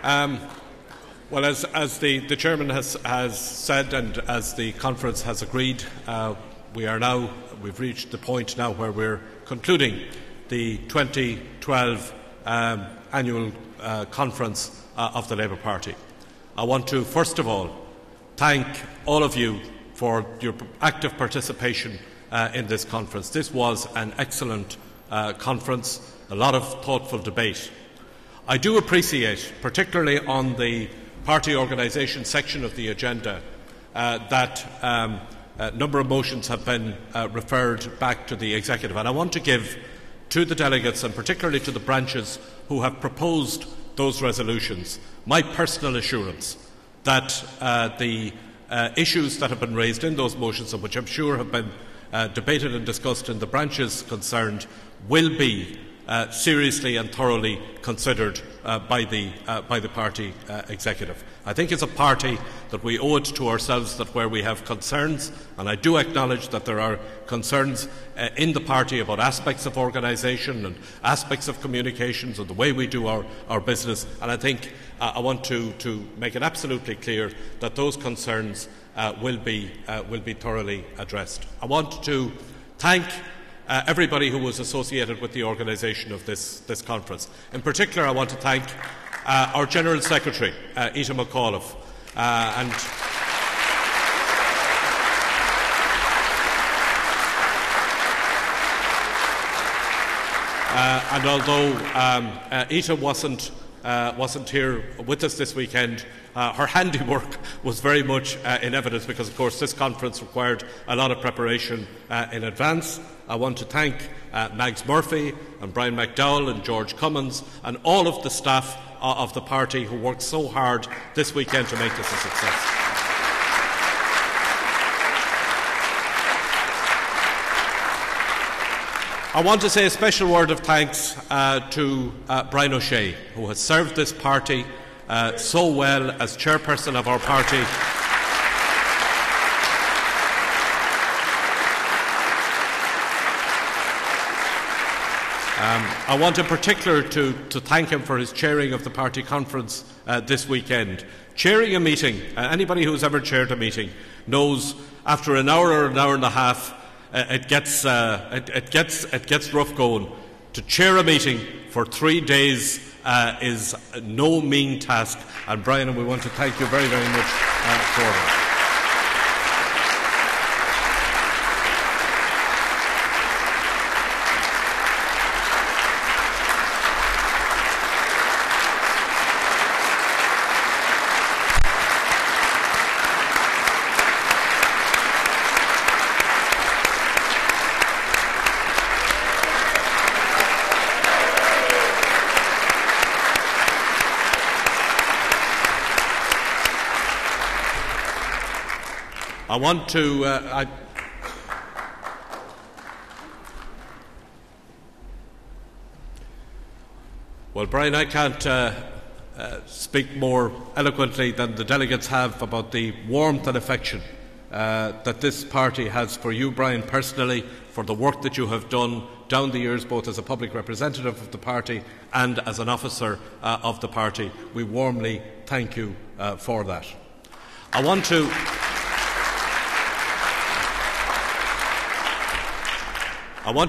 Well, as the Chairman has said and as the conference has agreed, we've reached the point now where we're concluding the 2012 annual conference of the Labour Party. I want to first of all thank all of you for your active participation in this conference. This was an excellent conference, a lot of thoughtful debate. I do appreciate, particularly on the party organisation section of the agenda, that a number of motions have been referred back to the Executive. And I want to give to the delegates, and particularly to the branches who have proposed those resolutions, my personal assurance that the issues that have been raised in those motions, and which I'm sure have been debated and discussed in the branches concerned, will be seriously and thoroughly considered by the party executive. I think as a party that we owe it to ourselves that where we have concerns, and I do acknowledge that there are concerns in the party about aspects of organisation and aspects of communications and the way we do our business, and I think I want to make it absolutely clear that those concerns will be thoroughly addressed. I want to thank everybody who was associated with the organisation of this conference. In particular, I want to thank our General Secretary, Eamon McAuliffe, and although Ita wasn't here with us this weekend, her handiwork was very much in evidence because, of course, this conference required a lot of preparation in advance. I want to thank Mags Murphy and Brian McDowell and George Cummins and all of the staff of the party who worked so hard this weekend to make this a success. I want to say a special word of thanks to Brian O'Shea, who has served this party so well as chairperson of our party. I want in particular to thank him for his chairing of the party conference this weekend. Chairing a meeting, anybody who has ever chaired a meeting knows after an hour or an hour and a half it gets rough going. To chair a meeting for 3 days is no mean task, and Brian, we want to thank you very, very much for that. I want to well, Brian, I can't speak more eloquently than the delegates have about the warmth and affection that this party has for you, Brian, personally, for the work that you have done down the years, both as a public representative of the party and as an officer of the party. We warmly thank you for that. I want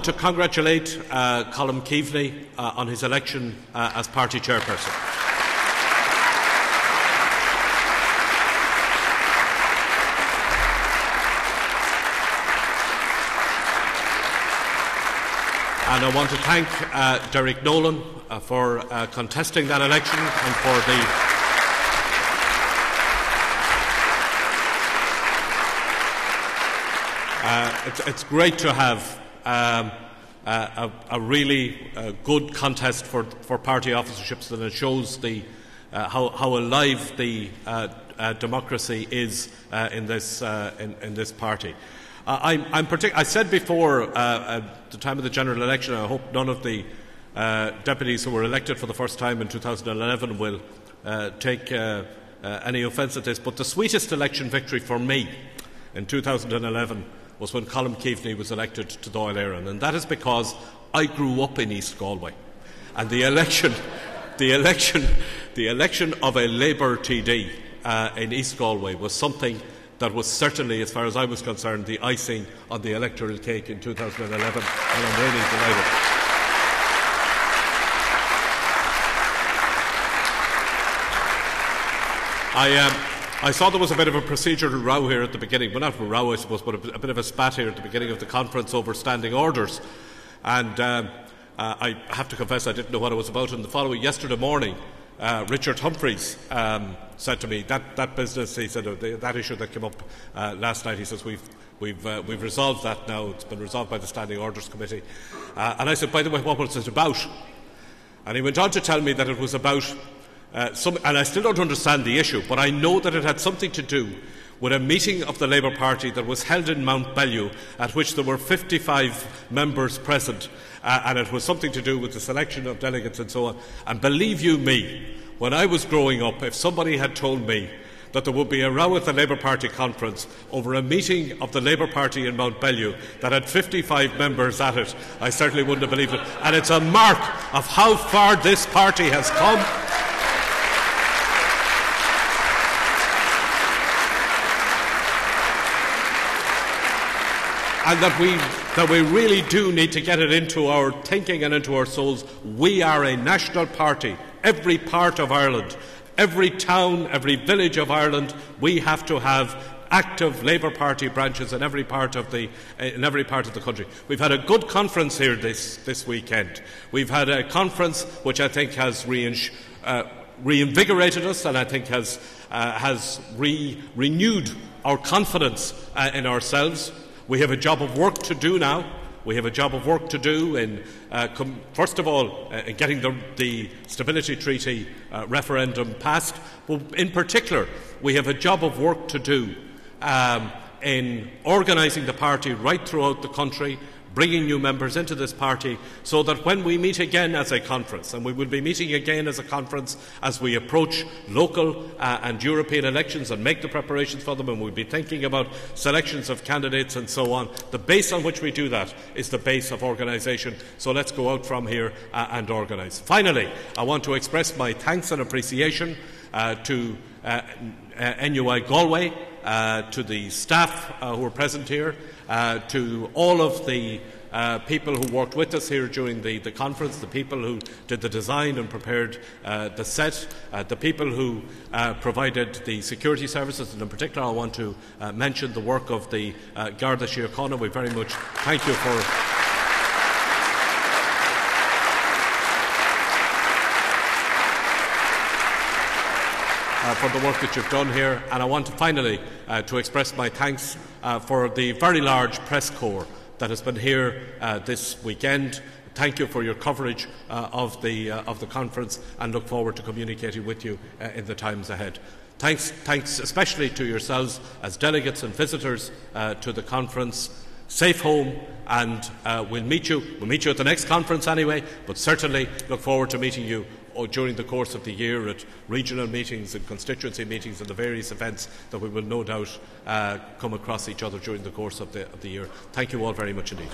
to congratulate Colm Keaveney on his election as party chairperson. And I want to thank Derek Nolan for contesting that election and for the it's great to have a really good contest for party officerships, and it shows how alive the democracy is in this party. I said before at the time of the general election, I hope none of the deputies who were elected for the first time in 2011 will take any offence at this, but the sweetest election victory for me in 2011 was when Colm Keaveney was elected to Dáil Éireann, and that is because I grew up in East Galway, and the election the election of a Labour TD in East Galway was something that was certainly, as far as I was concerned, the icing on the electoral cake in 2011, and I'm really delighted. I saw there was a bit of a procedural row here at the beginning, well, not a row, I suppose, but a bit of a spat here at the beginning of the conference over standing orders. And I have to confess I didn't know what it was about. And yesterday morning, Richard Humphreys said to me that business. He said that issue that came up last night. He says we've resolved that now. It's been resolved by the Standing Orders Committee. And I said, by the way, what was it about? And he went on to tell me that it was about and I still don't understand the issue, but I know that it had something to do with a meeting of the Labour Party that was held in Mount Bellew, at which there were 55 members present, and it was something to do with the selection of delegates and so on. And believe you me, when I was growing up, if somebody had told me that there would be a row at the Labour Party conference over a meeting of the Labour Party in Mount Bellew that had 55 members at it, I certainly wouldn't have believed it. And it's a mark of how far this party has come. And that we really do need to get it into our thinking and into our souls. We are a national party. Every part of Ireland, every town, every village of Ireland, we have to have active Labour Party branches in every part of the country. We've had a good conference here this weekend. We've had a conference which I think has reinvigorated us, and I think has renewed our confidence in ourselves. We have a job of work to do now. We have a job of work to do in, first of all, in getting the Stability Treaty referendum passed. But in particular, we have a job of work to do in organising the party right throughout the country, bringing new members into this party, so that when we meet again as a conference, and we will be meeting again as a conference as we approach local and European elections and make the preparations for them, and we'll be thinking about selections of candidates and so on, the base on which we do that is the base of organisation. So let's go out from here and organise. Finally, I want to express my thanks and appreciation to NUI Galway, to the staff who are present here, to all of the people who worked with us here during the conference, the people who did the design and prepared the set, the people who provided the security services, and in particular I want to mention the work of the Garda Síochána. We very much thank you for the work that you've done here. And I want to finally to express my thanks for the very large press corps that has been here this weekend. Thank you for your coverage of the conference, and look forward to communicating with you in the times ahead. Thanks especially to yourselves as delegates and visitors to the conference. Safe home, and we'll meet you at the next conference anyway, but certainly look forward to meeting you during the course of the year at regional meetings and constituency meetings and the various events that we will no doubt come across each other during the course of the year. Thank you all very much indeed.